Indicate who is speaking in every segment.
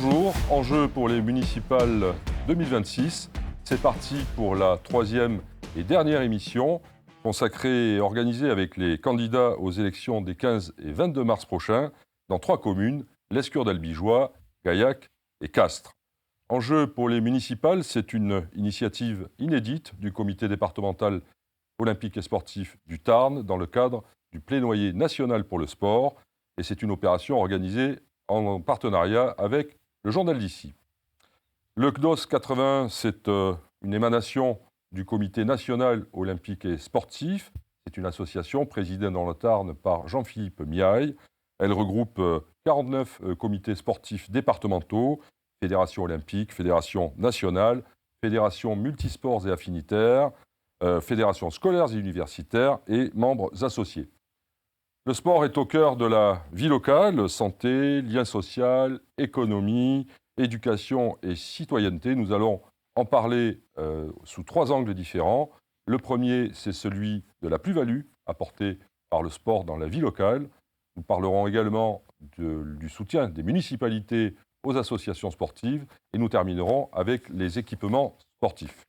Speaker 1: Bonjour, enjeu pour les municipales 2026. C'est parti pour la troisième et dernière émission consacrée et organisée avec les candidats aux élections des 15 et 22 mars prochains dans 3 communes, l'Escure d'Albigeois, Gaillac et Castres. Enjeu pour les municipales, c'est une initiative inédite du comité départemental olympique et sportif du Tarn dans le cadre du plaidoyer national pour le sport et c'est une opération organisée en partenariat avec le journal d'ici. Le CDOS 80, c'est une émanation du Comité national olympique et sportif. C'est une association présidée dans le Tarn par Jean-Philippe Miaille. Elle regroupe 49 comités sportifs départementaux, fédération olympique, fédération nationale, fédération multisports et affinitaires, fédérations scolaires et universitaires et membres associés. Le sport est au cœur de la vie locale, santé, lien social, économie, éducation et citoyenneté. Nous allons en parler sous 3 angles différents. Le premier, c'est celui de la plus-value apportée par le sport dans la vie locale. Nous parlerons également du soutien des municipalités aux associations sportives et nous terminerons avec les équipements sportifs.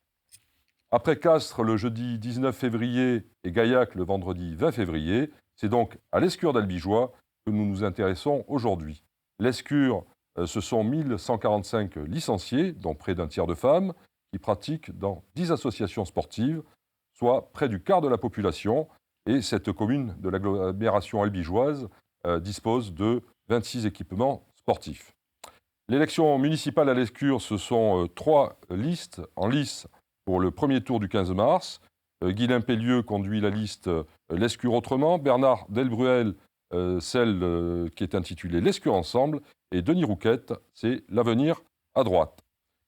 Speaker 1: Après Castres le jeudi 19 février et Gaillac le vendredi 20 février, c'est donc à l'Escure d'Albigeois que nous nous intéressons aujourd'hui. L'Escure, ce sont 1145 licenciés, dont près d'un tiers de femmes, qui pratiquent dans 10 associations sportives, soit près du quart de la population. Et cette commune de l'agglomération albigeoise dispose de 26 équipements sportifs. L'élection municipale à l'Escure, ce sont 3 listes en lice pour le premier tour du 15 mars. Guylain Pellieu conduit la liste L'Escure autrement, Bernard Delbruel, celle qui est intitulée L'Escure ensemble, et Denis Rouquette, c'est L'avenir à droite.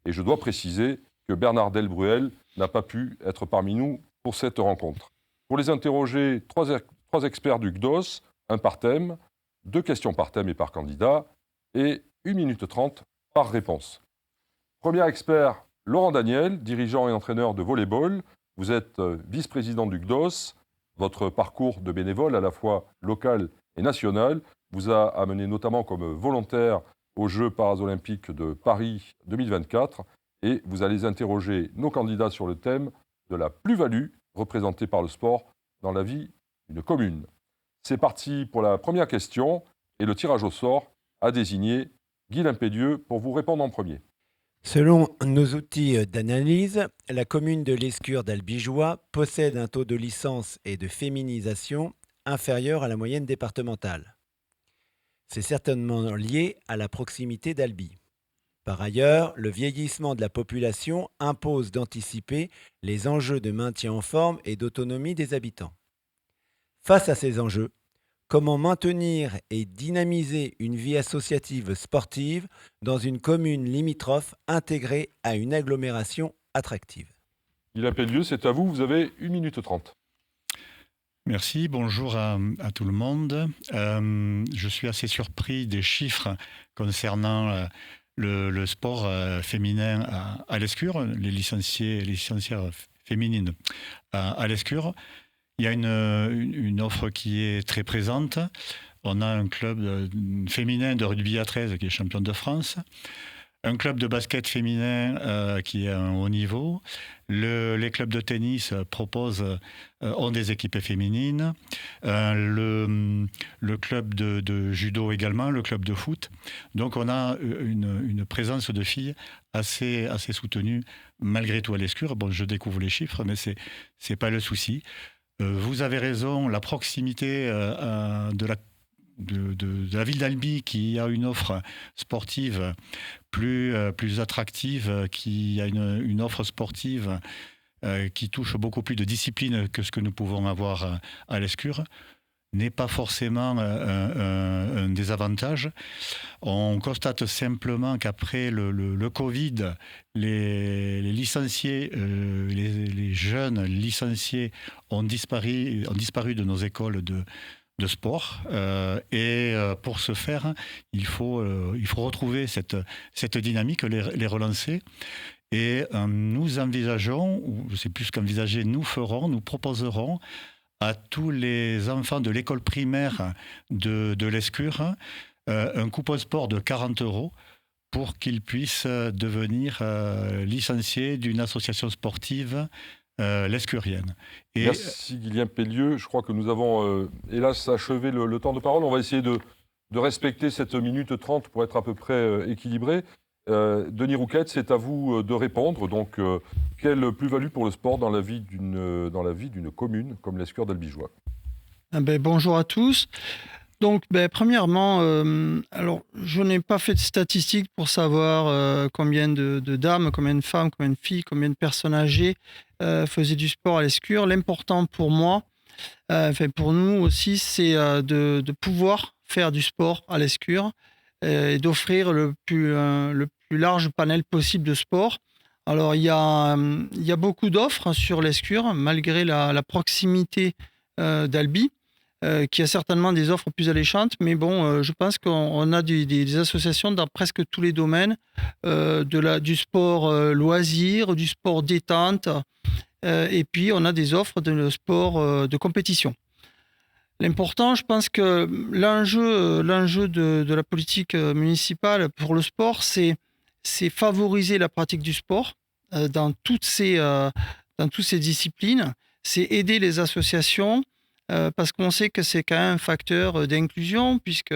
Speaker 1: Et je dois préciser que Bernard Delbruel n'a pas pu être parmi nous pour cette rencontre. Pour les interroger, 3 experts du CDOS, un par thème, 2 questions par thème et par candidat, et 1 minute 30 par réponse. Premier expert, Laurent Daniel, dirigeant et entraîneur de volley-ball. Vous êtes vice-président du CDOS. Votre parcours de bénévole, à la fois local et national, vous a amené notamment comme volontaire aux Jeux paralympiques de Paris 2024. Et vous allez interroger nos candidats sur le thème de la plus-value représentée par le sport dans la vie d'une commune. C'est parti pour la première question. Et le tirage au sort a désigné Guylain Pellieu pour vous répondre en premier.
Speaker 2: Selon nos outils d'analyse, la commune de l'Escure d'Albigeois possède un taux de licence et de féminisation inférieur à la moyenne départementale. C'est certainement lié à la proximité d'Albi. Par ailleurs, le vieillissement de la population impose d'anticiper les enjeux de maintien en forme et d'autonomie des habitants. Face à ces enjeux, comment maintenir et dynamiser une vie associative sportive dans une commune limitrophe intégrée à une agglomération attractive?
Speaker 1: Guylain Pellieu, c'est à vous, vous avez 1 minute 30.
Speaker 3: Merci, bonjour à tout le monde. Je suis assez surpris des chiffres concernant le sport féminin à l'Escure, les licencières féminines à l'Escure. Il y a une offre qui est très présente. On a un club féminin de rugby à 13 qui est champion de France. Un club de basket féminin qui est à un haut niveau. Les clubs de tennis ont des équipes féminines. Le club de judo également, le club de foot. Donc on a une présence de filles assez soutenue malgré tout à l'Escure. Bon, je découvre les chiffres, mais c'est pas le souci. Vous avez raison, la proximité de la ville d'Albi qui a une offre sportive plus attractive, qui a une offre sportive qui touche beaucoup plus de disciplines que ce que nous pouvons avoir à l'Escure, n'est pas forcément un désavantage. On constate simplement qu'après le Covid, les licenciés, les jeunes licenciés ont disparu de nos écoles de sport. Pour ce faire, il faut retrouver cette dynamique, les relancer. Et nous envisageons, ou c'est plus qu'envisager, nous proposerons à tous les enfants de l'école primaire de l'Escure un coupon sport de 40 € pour qu'ils puissent devenir licenciés d'une association sportive lescurienne. Et
Speaker 1: Merci Guilain Pellieu. Je crois que nous avons, hélas, achevé le temps de parole. On va essayer de respecter cette minute 30 pour être à peu près équilibré. Denis Rouquette, c'est à vous de répondre. Donc, quelle plus-value pour le sport dans la vie d'une commune comme l'Escure d'Albigeois?
Speaker 4: Bonjour à tous. Donc, premièrement, alors, je n'ai pas fait de statistiques pour savoir combien de dames, combien de femmes, combien de filles, combien de personnes âgées faisaient du sport à l'Escure. L'important pour moi, pour nous aussi, c'est de pouvoir faire du sport à l'Escure et d'offrir le plus large panel possible de sport. Alors, il y a beaucoup d'offres sur l'Escure, malgré la proximité d'Albi, qui a certainement des offres plus alléchantes, mais bon, je pense qu'on a des associations dans presque tous les domaines, du sport loisir, du sport détente, et puis on a des offres de sport de compétition. L'important, je pense que l'enjeu de la politique municipale pour le sport, c'est favoriser la pratique du sport dans toutes ces disciplines, c'est aider les associations, parce qu'on sait que c'est quand même un facteur d'inclusion, puisque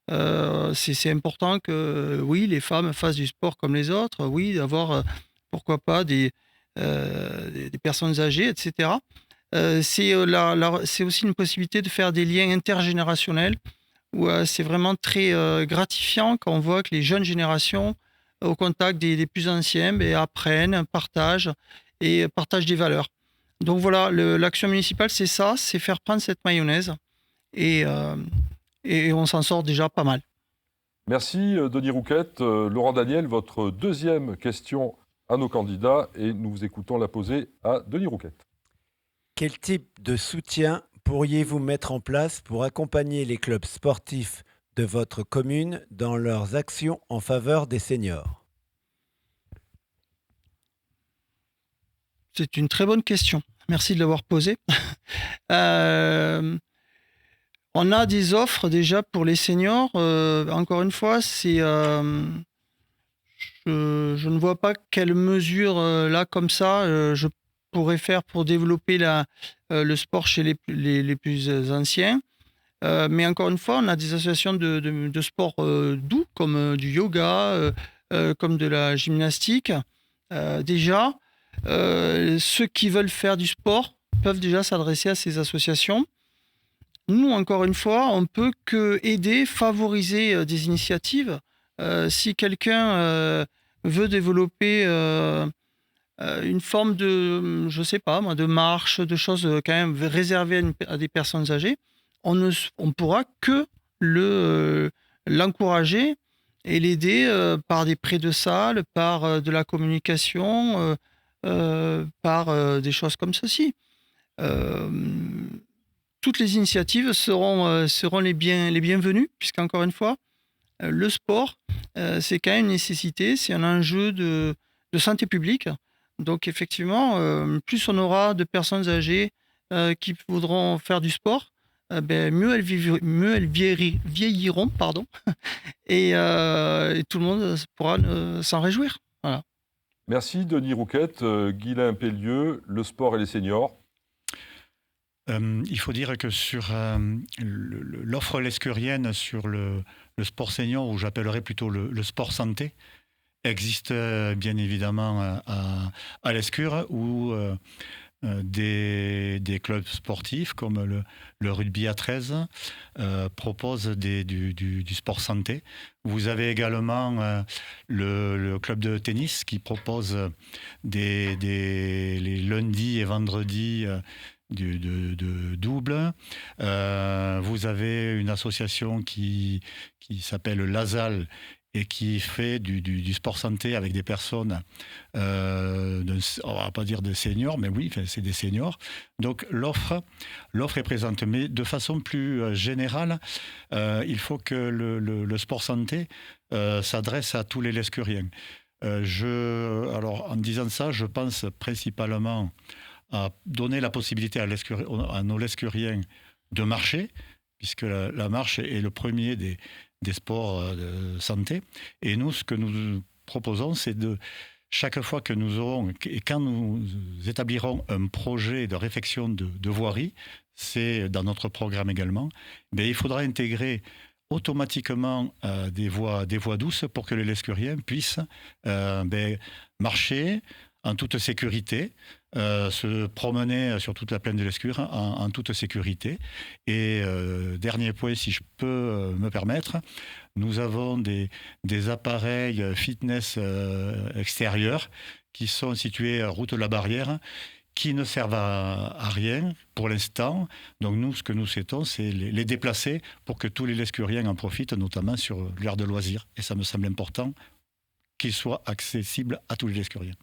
Speaker 4: c'est important que, oui, les femmes fassent du sport comme les autres, oui, d'avoir, pourquoi pas, des personnes âgées, etc. C'est aussi une possibilité de faire des liens intergénérationnels, où c'est vraiment très gratifiant quand on voit que les jeunes générations, au contact des plus anciens, apprennent, partagent des valeurs. Donc voilà, l'action municipale, c'est ça, c'est faire prendre cette mayonnaise et on s'en sort déjà pas mal.
Speaker 1: Merci Denis Rouquette. Laurent Daniel, votre deuxième question à nos candidats et nous vous écoutons la poser à Denis Rouquette.
Speaker 2: Quel type de soutien pourriez-vous mettre en place pour accompagner les clubs sportifs de votre commune dans leurs actions en faveur des seniors?
Speaker 4: C'est une très bonne question. Merci de l'avoir posée. On a des offres déjà pour les seniors. Encore une fois, je ne vois pas quelles mesures là comme ça je pourrais faire pour développer le sport chez les plus anciens. Mais encore une fois, on a des associations de sport doux, comme du yoga, comme de la gymnastique. Déjà, ceux qui veulent faire du sport peuvent déjà s'adresser à ces associations. Nous, encore une fois, on peut que aider, favoriser des initiatives. Si quelqu'un veut développer une forme de, je sais pas moi, de marche, de choses quand même réservées à des personnes âgées, on pourra que l'encourager et l'aider par des prêts de salle, par de la communication, par des choses comme ceci. Toutes les initiatives seront les bienvenues, puisqu'encore une fois, le sport, c'est quand même une nécessité, c'est un enjeu de santé publique. Donc effectivement, plus on aura de personnes âgées qui voudront faire du sport, mieux elles vieilliront, pardon, et tout le monde pourra s'en réjouir. Voilà.
Speaker 1: Merci Denis Rouquette. Guilain Pellieu, le sport et les seniors.
Speaker 3: Il faut dire que sur l'offre lescurienne sur le sport senior, ou j'appellerais plutôt le sport santé, existe bien évidemment à l'Escure, où des clubs sportifs comme le rugby à 13 proposent du sport santé. Vous avez également le club de tennis qui propose les lundis et vendredis de double. Vous avez une association qui s'appelle l'ASAL et qui fait du sport santé avec des personnes, on va pas dire de seniors, mais oui, c'est des seniors. Donc l'offre est présente, mais de façon plus générale, il faut que le sport santé s'adresse à tous les lescuriens. Alors en disant ça, je pense principalement à donner la possibilité à nos lescuriens de marcher, puisque la marche est le premier des sports de santé. Et nous, ce que nous proposons, c'est chaque fois que nous aurons, et quand nous établirons un projet de réfection de voirie, c'est dans notre programme également, il faudra intégrer automatiquement des voies douces pour que les lescuriens puissent marcher en toute sécurité, se promener sur toute la plaine de l'Escure en toute sécurité. Et dernier point, si je peux me permettre, nous avons des appareils fitness extérieurs qui sont situés à route de la Barrière, qui ne servent à rien pour l'instant. Donc nous, ce que nous souhaitons, c'est les déplacer pour que tous les lescuriens en profitent, notamment sur l'aire de loisirs. Et ça me semble important qu'ils soient accessibles à tous les lescuriens.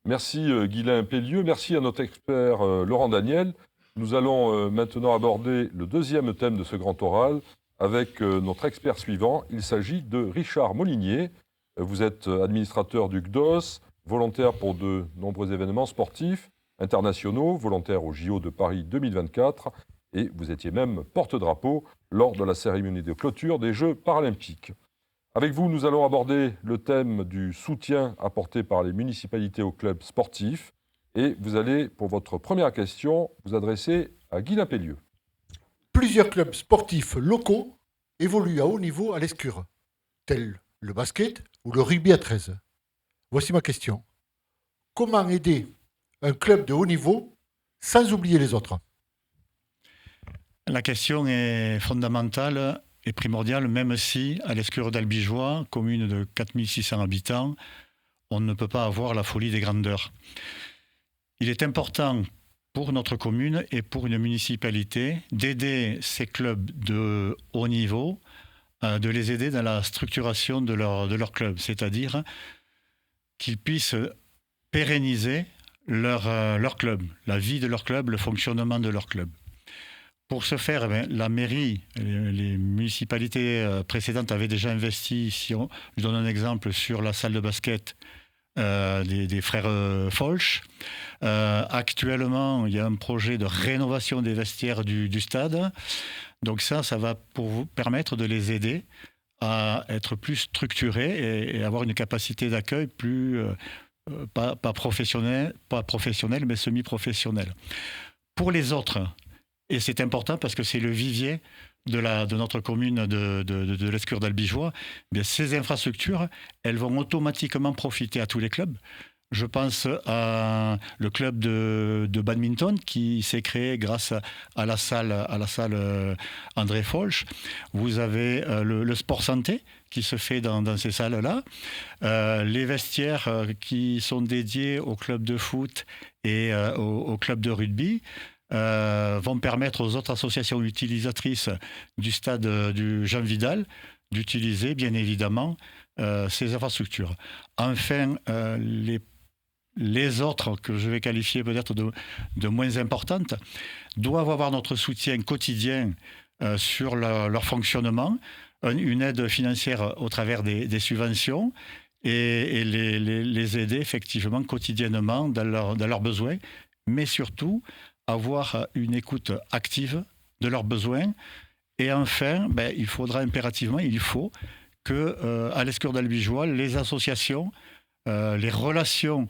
Speaker 1: Merci Guylain Pellieu, merci à notre expert Laurent Daniel. Nous allons maintenant aborder le deuxième thème de ce grand oral avec notre expert suivant. Il s'agit de Richard Molinier. Vous êtes administrateur du CDOS, volontaire pour de nombreux événements sportifs internationaux, volontaire au JO de Paris 2024, et vous étiez même porte-drapeau lors de la cérémonie de clôture des Jeux paralympiques. Avec vous, nous allons aborder le thème du soutien apporté par les municipalités aux clubs sportifs, et vous allez, pour votre première question, vous adresser à Guylain Pellieu.
Speaker 5: Plusieurs clubs sportifs locaux évoluent à haut niveau à l'Escure, tels le basket ou le rugby à 13. Voici ma question. Comment aider un club de haut niveau sans oublier les autres?
Speaker 3: La question est fondamentale et primordiale, même si à l'Escure d'Albigeois, commune de 4600 habitants, on ne peut pas avoir la folie des grandeurs. Il est important pour notre commune et pour une municipalité d'aider ces clubs de haut niveau, de les aider dans la structuration de leur club, c'est-à-dire qu'ils puissent pérenniser leur club, la vie de leur club, le fonctionnement de leur club. Pour ce faire, la mairie, les municipalités précédentes avaient déjà investi, je donne un exemple, sur la salle de basket des frères Folch. Actuellement, il y a un projet de rénovation des vestiaires du stade. Donc ça va pour vous permettre de les aider à être plus structurés et avoir une capacité d'accueil plus... pas professionnel, mais semi-professionnel. Pour les autres, et c'est important parce que c'est le vivier de notre commune de l'Escure d'Albigeois, ces infrastructures, elles vont automatiquement profiter à tous les clubs. Je pense à le club de badminton qui s'est créé grâce à la salle André Folch. Vous avez le sport santé qui se fait dans ces salles-là. Les vestiaires qui sont dédiés au club de foot et au club de rugby vont permettre aux autres associations utilisatrices du stade du Jean Vidal d'utiliser bien évidemment ces infrastructures. Enfin, les autres, que je vais qualifier peut-être de moins importantes, doivent avoir notre soutien quotidien sur leur fonctionnement, une aide financière au travers des subventions et les aider effectivement quotidiennement dans leurs besoins, mais surtout avoir une écoute active de leurs besoins. Et enfin, il faut que à l'Escure d'Albigeois, les associations, les relations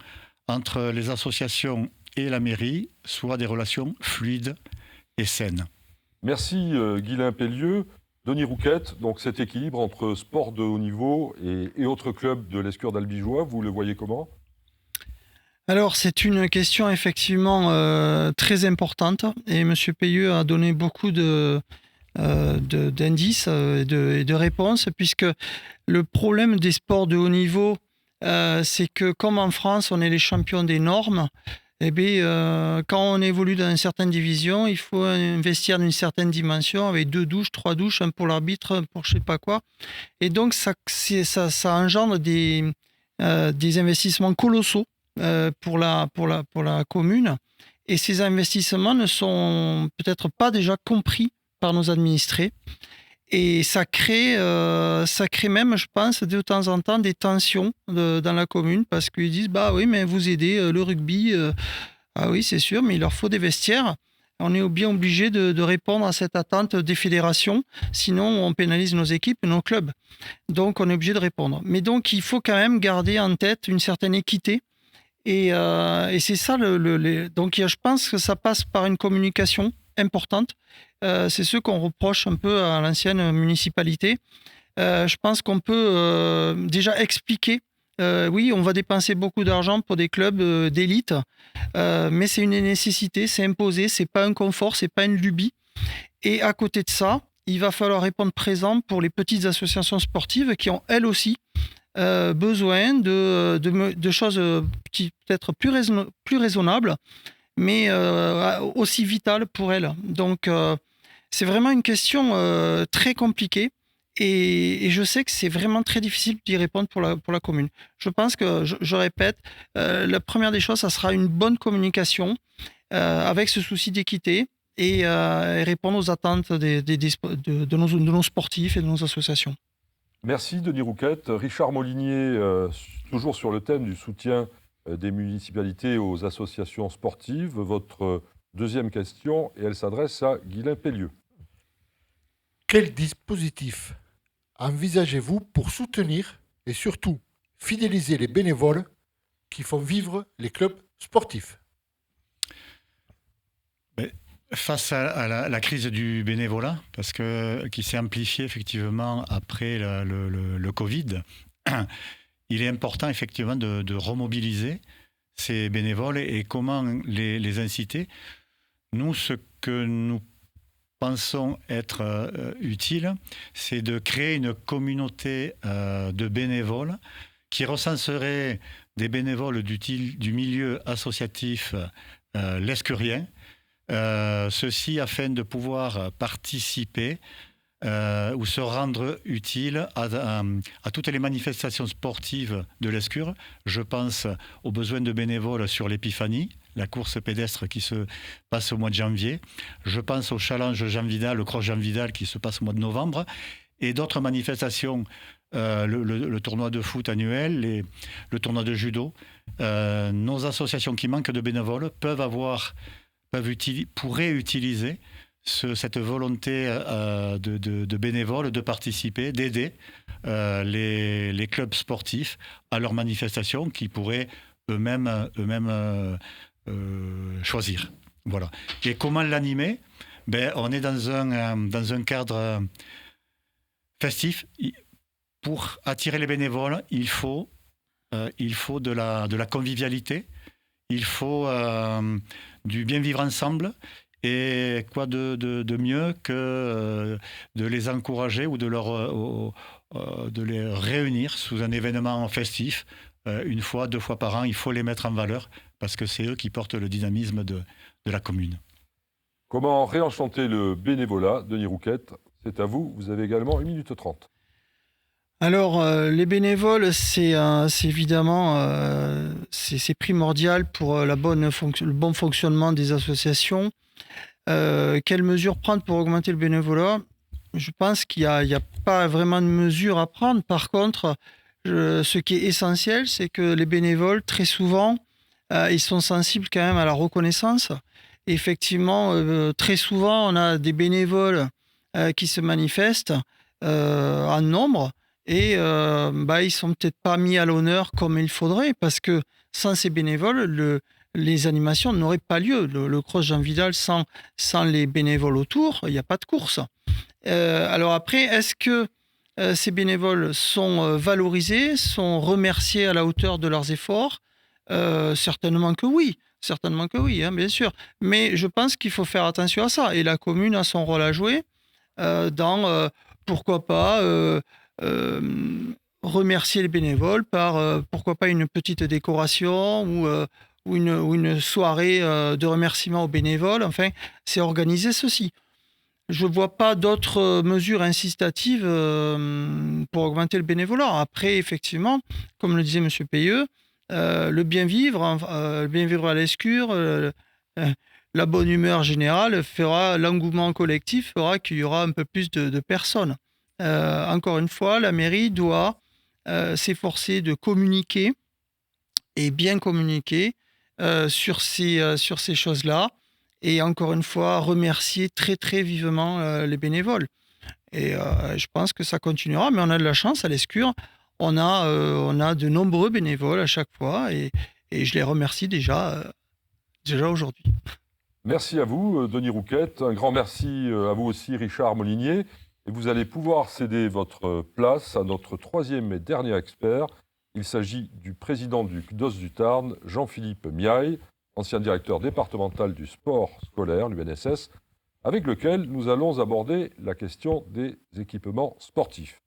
Speaker 3: entre les associations et la mairie soient des relations fluides et saines.
Speaker 1: Merci Guylain Pellieu. Denis Rouquette, donc cet équilibre entre sport de haut niveau et autres clubs de l'Escure d'Albigeois, vous le voyez comment ?
Speaker 4: Alors, c'est une question effectivement très importante et M. Pellieu a donné beaucoup d'indices et de réponses, puisque le problème des sports de haut niveau, c'est que comme en France, on est les champions des normes, quand on évolue dans une certaine division, il faut investir d'une certaine dimension avec 2 douches, 3 douches, un pour l'arbitre, pour je sais pas quoi. Et donc, ça engendre des investissements colossaux pour la commune. Et ces investissements ne sont peut-être pas déjà compris par nos administrés. Et ça crée même, je pense, de temps en temps des tensions dans la commune parce qu'ils disent « Bah oui, mais vous aidez le rugby. Ah oui, c'est sûr, mais il leur faut des vestiaires. On est bien obligé de répondre à cette attente des fédérations, sinon on pénalise nos équipes et nos clubs. Donc on est obligé de répondre. Mais donc il faut quand même garder en tête une certaine équité. Et c'est ça, donc je pense que ça passe par une communication importante. C'est ce qu'on reproche un peu à l'ancienne municipalité. Je pense qu'on peut déjà expliquer. Oui, on va dépenser beaucoup d'argent pour des clubs d'élite, mais c'est une nécessité, c'est imposé, c'est pas un confort, c'est pas une lubie. Et à côté de ça, il va falloir répondre présent pour les petites associations sportives qui ont elles aussi besoin de choses peut-être plus raisonnables, mais aussi vitales pour elles. Donc c'est vraiment une question très compliquée. Et je sais que c'est vraiment très difficile d'y répondre pour la commune. Je pense que, je répète, la première des choses, ça sera une bonne communication avec ce souci d'équité et répondre aux attentes de nos sportifs et de nos associations.
Speaker 1: Merci Denis Rouquette. Richard Molinier, toujours sur le thème du soutien des municipalités aux associations sportives. Votre deuxième question, et elle s'adresse à Guylain Pellieu.
Speaker 5: Quel dispositif envisagez-vous pour soutenir et surtout fidéliser les bénévoles qui font vivre les clubs sportifs ?
Speaker 3: Face à la crise du bénévolat, qui s'est amplifiée effectivement après le Covid, il est important effectivement de remobiliser ces bénévoles et comment les inciter. Nous, ce que nous pensons être utile, c'est de créer une communauté de bénévoles qui recenserait des bénévoles du milieu associatif lescurien, ceci afin de pouvoir participer ou se rendre utile à toutes les manifestations sportives de l'Escure. Je pense aux besoins de bénévoles sur l'Épiphanie, la course pédestre qui se passe au mois de janvier. Je pense au challenge Jean Vidal, le cross Jean Vidal qui se passe au mois de novembre. Et d'autres manifestations, le tournoi de foot annuel, le tournoi de judo. Nos associations qui manquent de bénévoles pourraient utiliser cette volonté de bénévoles de participer, d'aider les clubs sportifs à leurs manifestations qu'ils pourraient eux-mêmes choisir. Voilà. Et comment l'animer ? On est dans un cadre festif. Pour attirer les bénévoles, il faut de la convivialité, il faut du bien vivre ensemble. Et quoi de mieux que de les encourager ou de les réunir sous un événement festif, une fois, 2 fois par an. Il faut les mettre en valeur parce que c'est eux qui portent le dynamisme de la commune.
Speaker 1: Comment réenchanter le bénévolat, Denis Rouquette ? C'est à vous, vous avez également 1 minute 30.
Speaker 4: Alors, les bénévoles, c'est évidemment c'est primordial pour le bon fonctionnement des associations. Quelles mesures prendre pour augmenter le bénévolat ? Je pense qu'il n'y a pas vraiment de mesures à prendre. Par contre, ce qui est essentiel, c'est que les bénévoles, très souvent, ils sont sensibles quand même à la reconnaissance. Effectivement, très souvent, on a des bénévoles qui se manifestent en nombre et ils sont peut-être pas mis à l'honneur comme il faudrait parce que sans ces bénévoles, les animations n'auraient pas lieu. Le cross Jean Vidal, sans les bénévoles autour, il n'y a pas de course. Alors après, est-ce que ces bénévoles sont valorisés, sont remerciés à la hauteur de leurs efforts ? Certainement que oui, bien sûr. Mais je pense qu'il faut faire attention à ça. Et la commune a son rôle à jouer dans, pourquoi pas, remercier les bénévoles par, pourquoi pas, une petite décoration ou une soirée de remerciement aux bénévoles. Enfin, c'est organiser ceci. Je ne vois pas d'autres mesures incitatives pour augmenter le bénévolat. Après, effectivement, comme le disait M. Payeux, le bien vivre à l'Escure, la bonne humeur générale l'engouement collectif fera qu'il y aura un peu plus de personnes. Encore une fois, la mairie doit s'efforcer de communiquer et bien communiquer sur ces choses-là et encore une fois remercier très très vivement les bénévoles. Et je pense que ça continuera, mais on a de la chance à l'Escure. On a de nombreux bénévoles à chaque fois et je les remercie déjà aujourd'hui.
Speaker 1: Merci à vous, Denis Rouquette. Un grand merci à vous aussi, Richard Molinier. Et vous allez pouvoir céder votre place à notre troisième et dernier expert. Il s'agit du président du CDOS du Tarn, Jean-Philippe Miaille, ancien directeur départemental du sport scolaire, l'UNSS, avec lequel nous allons aborder la question des équipements sportifs.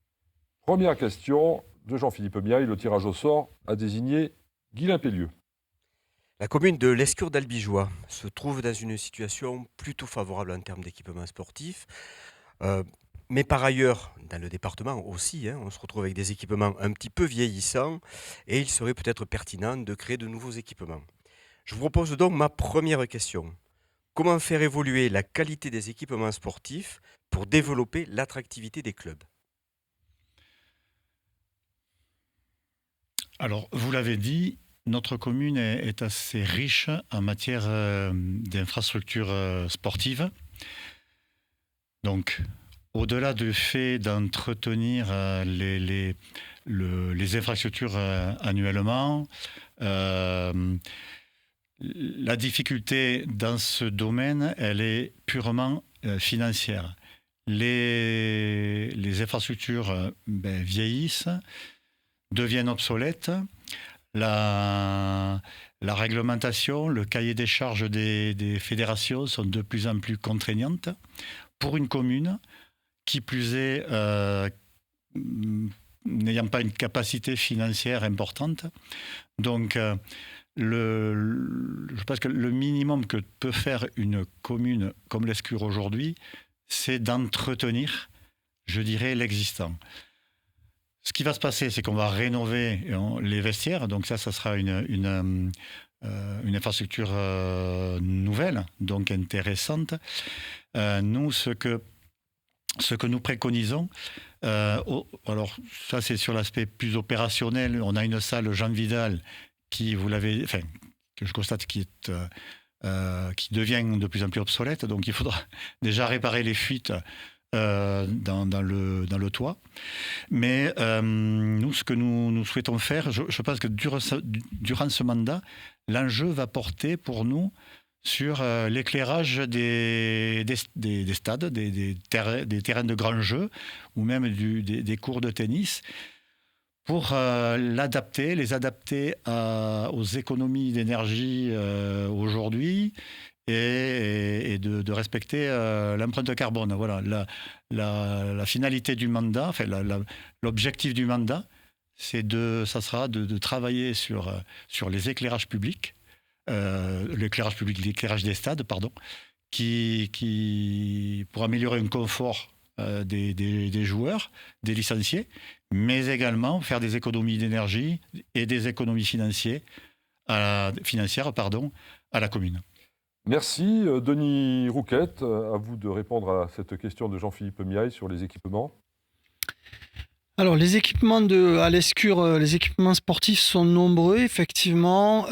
Speaker 1: Première question de Jean-Philippe Miaille. Le tirage au sort a désigné Guylain Pellieu.
Speaker 6: La commune de l'Escure d'Albigeois se trouve dans une situation plutôt favorable en termes d'équipements sportifs. Mais par ailleurs, dans le département aussi, on se retrouve avec des équipements un petit peu vieillissants et il serait peut-être pertinent de créer de nouveaux équipements. Je vous propose donc ma première question. Comment faire évoluer la qualité des équipements sportifs pour développer l'attractivité des clubs ?
Speaker 3: Alors, vous l'avez dit, notre commune est assez riche en matière d'infrastructures sportives. Donc, au-delà du fait d'entretenir les infrastructures annuellement, la difficulté dans ce domaine, elle est purement financière. Les infrastructures vieillissent, deviennent obsolètes. La réglementation, le cahier des charges des fédérations sont de plus en plus contraignantes pour une commune, qui plus est n'ayant pas une capacité financière importante. Donc, je pense que le minimum que peut faire une commune comme l'Escure aujourd'hui, c'est d'entretenir, je dirais, l'existant. Ce qui va se passer, c'est qu'on va rénover les vestiaires. Donc ça sera une infrastructure nouvelle, donc intéressante. Nous, ce que nous préconisons, alors ça c'est sur l'aspect plus opérationnel. On a une salle Jean Vidal que je constate qui devient de plus en plus obsolète. Donc il faudra déjà réparer les fuites dans le toit. Mais nous, ce que nous souhaitons faire, je pense que durant ce mandat, l'enjeu va porter pour nous sur l'éclairage des stades, des terrains de grands jeux, ou même des cours de tennis, pour les adapter aux économies d'énergie aujourd'hui, et de respecter l'empreinte carbone. Voilà, la finalité du mandat, l'objectif du mandat, ça sera de travailler sur les éclairages publics, l'éclairage des stades, pardon, qui pour améliorer un confort des joueurs, des licenciés, mais également faire des économies d'énergie et des économies financières à la commune.
Speaker 1: Merci. Denis Rouquette, à vous de répondre à cette question de Jean-Philippe Miaille sur les équipements.
Speaker 4: Alors, les équipements à l'Escure, les équipements sportifs sont nombreux, effectivement.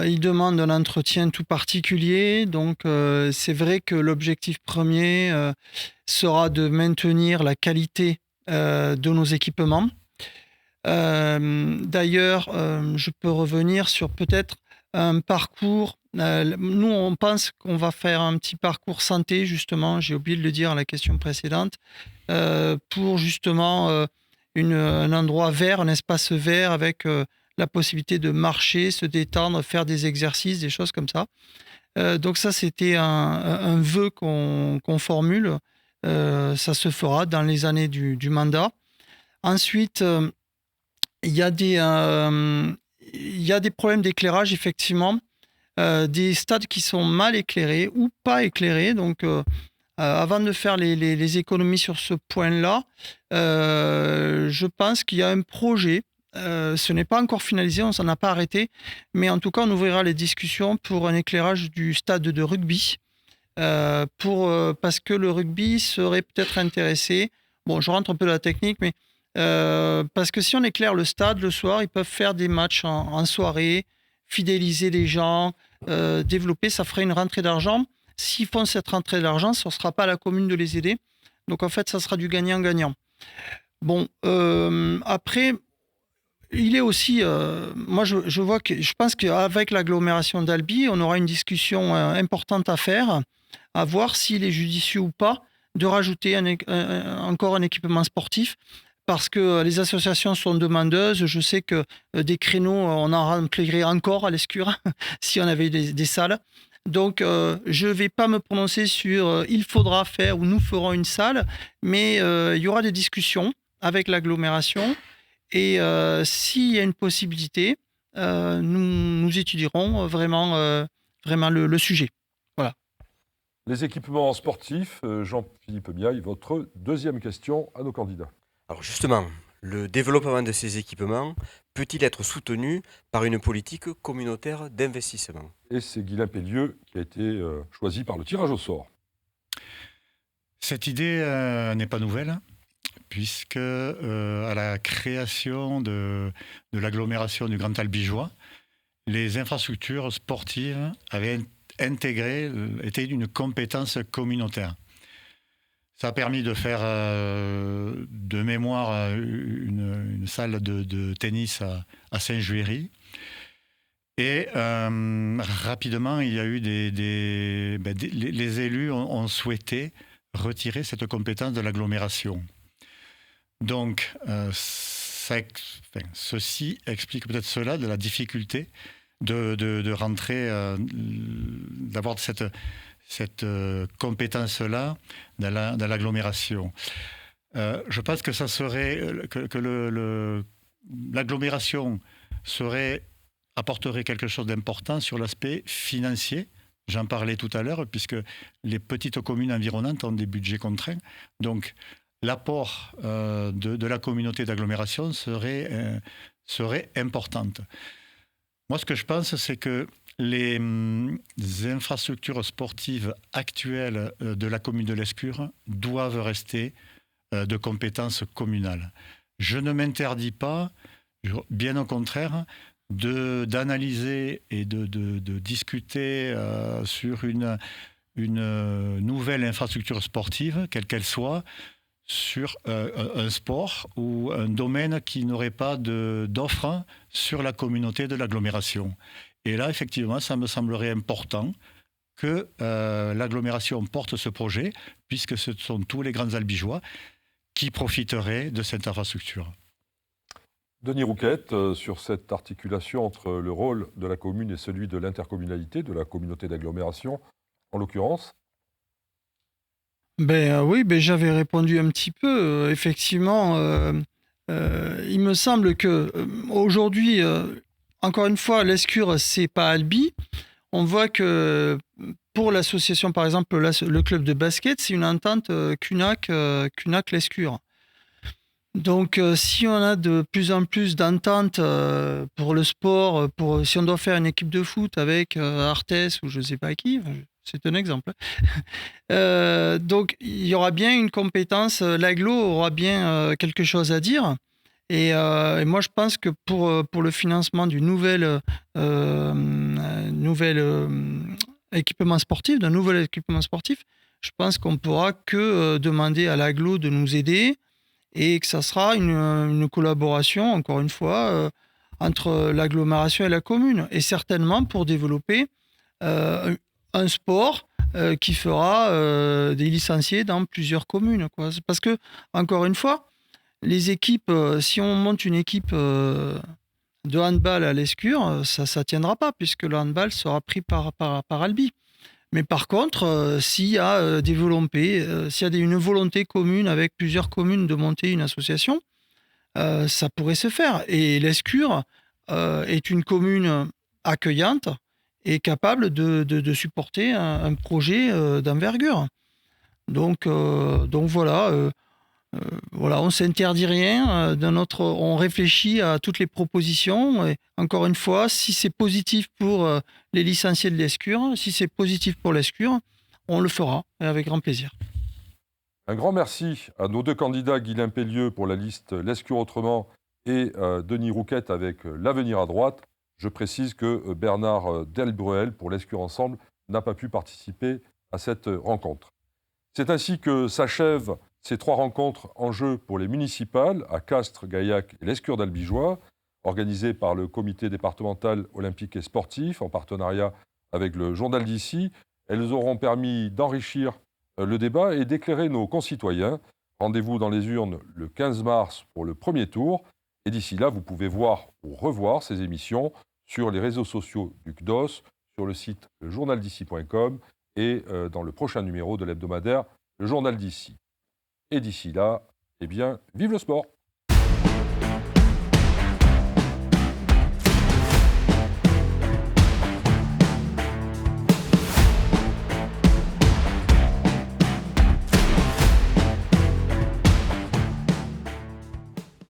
Speaker 4: Ils demandent un entretien tout particulier. Donc, c'est vrai que l'objectif premier sera de maintenir la qualité de nos équipements. D'ailleurs, je peux revenir sur peut-être un parcours. Nous, on pense qu'on va faire un petit parcours santé, justement. J'ai oublié de le dire à la question précédente. Pour justement un endroit vert, un espace vert avec la possibilité de marcher, se détendre, faire des exercices, des choses comme ça. Donc ça, c'était un vœu qu'on formule. Ça se fera dans les années du mandat. Ensuite, il y a des problèmes d'éclairage, effectivement. Des stades qui sont mal éclairés ou pas éclairés. Donc, avant de faire les économies sur ce point-là, je pense qu'il y a un projet. Ce n'est pas encore finalisé, on ne s'en a pas arrêté. Mais en tout cas, on ouvrira les discussions pour un éclairage du stade de rugby. Parce que le rugby serait peut-être intéressé. Bon, je rentre un peu dans la technique, mais parce que si on éclaire le stade le soir, ils peuvent faire des matchs en soirée, fidéliser les gens, développer, ça ferait une rentrée d'argent. s'ils font cette rentrée d'argent, ce ne sera pas à la commune de les aider. Donc en fait, ça sera du gagnant-gagnant. Bon, après, il est aussi, moi je pense qu'avec l'agglomération d'Albi, on aura une discussion importante à faire, à voir s'il est judicieux ou pas de rajouter encore un équipement sportif, parce que les associations sont demandeuses. Je sais que des créneaux, on en remplirait encore à l'Escure si on avait des salles. Donc, je ne vais pas me prononcer sur il faudra faire ou nous ferons une salle, mais il y aura des discussions avec l'agglomération. Et s'il y a une possibilité, nous étudierons vraiment le sujet. Voilà.
Speaker 1: Les équipements sportifs, Jean-Philippe Miaille, votre deuxième question à nos candidats.
Speaker 6: Alors justement, le développement de ces équipements peut-il être soutenu par une politique communautaire d'investissement?
Speaker 1: Et c'est Guylain Pellieu qui a été choisi par le tirage au sort.
Speaker 3: Cette idée n'est pas nouvelle, puisque à la création de l'agglomération du Grand Albigeois, les infrastructures sportives avaient été une compétence communautaire. Ça a permis de faire de mémoire une salle de tennis à Saint-Juéry. Et rapidement, il y a eu les élus ont souhaité retirer cette compétence de l'agglomération. Donc, ceci explique peut-être cela, de la difficulté de rentrer, d'avoir cette compétence-là dans l'agglomération. Je pense que ça serait que l'agglomération apporterait quelque chose d'important sur l'aspect financier. J'en parlais tout à l'heure, puisque les petites communes environnantes ont des budgets contraints. Donc, l'apport de la communauté d'agglomération serait importante. Moi, ce que je pense, c'est que les infrastructures sportives actuelles de la commune de l'Escure doivent rester de compétence communale. Je ne m'interdis pas, bien au contraire, d'analyser et de discuter sur une nouvelle infrastructure sportive, quelle qu'elle soit, sur un sport ou un domaine qui n'aurait pas d'offre sur la communauté de l'agglomération. Et là, effectivement, ça me semblerait important que l'agglomération porte ce projet, puisque ce sont tous les grands albigeois qui profiteraient de cette infrastructure.
Speaker 1: Denis Rouquette, sur cette articulation entre le rôle de la commune et celui de l'intercommunalité, de la communauté d'agglomération, en l'occurrence.
Speaker 4: Oui, j'avais répondu un petit peu. Effectivement, il me semble que aujourd'hui, encore une fois, l'Escure, c'est pas Albi. On voit que pour l'association, par exemple, le club de basket, c'est une entente Cunac-Lescure. Donc, si on a de plus en plus d'ententes pour le sport, si on doit faire une équipe de foot avec Arthès ou je ne sais pas qui, c'est un exemple. Donc, il y aura bien une compétence, l'agglo aura bien quelque chose à dire. Et moi, je pense que pour le financement du nouvel équipement sportif, d'un nouvel équipement sportif, je pense qu'on ne pourra que demander à l'agglo de nous aider et que ça sera une collaboration, encore une fois, entre l'agglomération et la commune. Et certainement pour développer un sport qui fera des licenciés dans plusieurs communes, quoi. Parce que, encore une fois, les équipes, si on monte une équipe de handball à l'Escure, ça ne tiendra pas, puisque le handball sera pris par Albi. Mais par contre, s'il y a des volontés, s'il y a une volonté commune avec plusieurs communes de monter une association, ça pourrait se faire. Et l'Escure est une commune accueillante et capable de supporter un projet d'envergure. Donc voilà. Voilà, on ne s'interdit rien. On réfléchit à toutes les propositions. Et encore une fois, si c'est positif pour les licenciés de l'Escure, si c'est positif pour l'Escure, on le fera avec grand plaisir.
Speaker 1: Un grand merci à nos deux candidats, Guylain Pellieu pour la liste L'Escure autrement et Denis Rouquette avec L'Avenir à droite. Je précise que Bernard Delbruel pour l'Escure ensemble n'a pas pu participer à cette rencontre. C'est ainsi que s'achèvent ces 3 rencontres en jeu pour les municipales à Castres, Gaillac et l'Escure d'Albigeois, organisées par le comité départemental olympique et sportif en partenariat avec le Journal d'ici. Elles auront permis d'enrichir le débat et d'éclairer nos concitoyens. Rendez-vous dans les urnes le 15 mars pour le premier tour. Et d'ici là, vous pouvez voir ou revoir ces émissions sur les réseaux sociaux du CDOS, sur le site journaldici.com et dans le prochain numéro de l'hebdomadaire Le Journal d'ici. Et d'ici là, eh bien, vive le sport!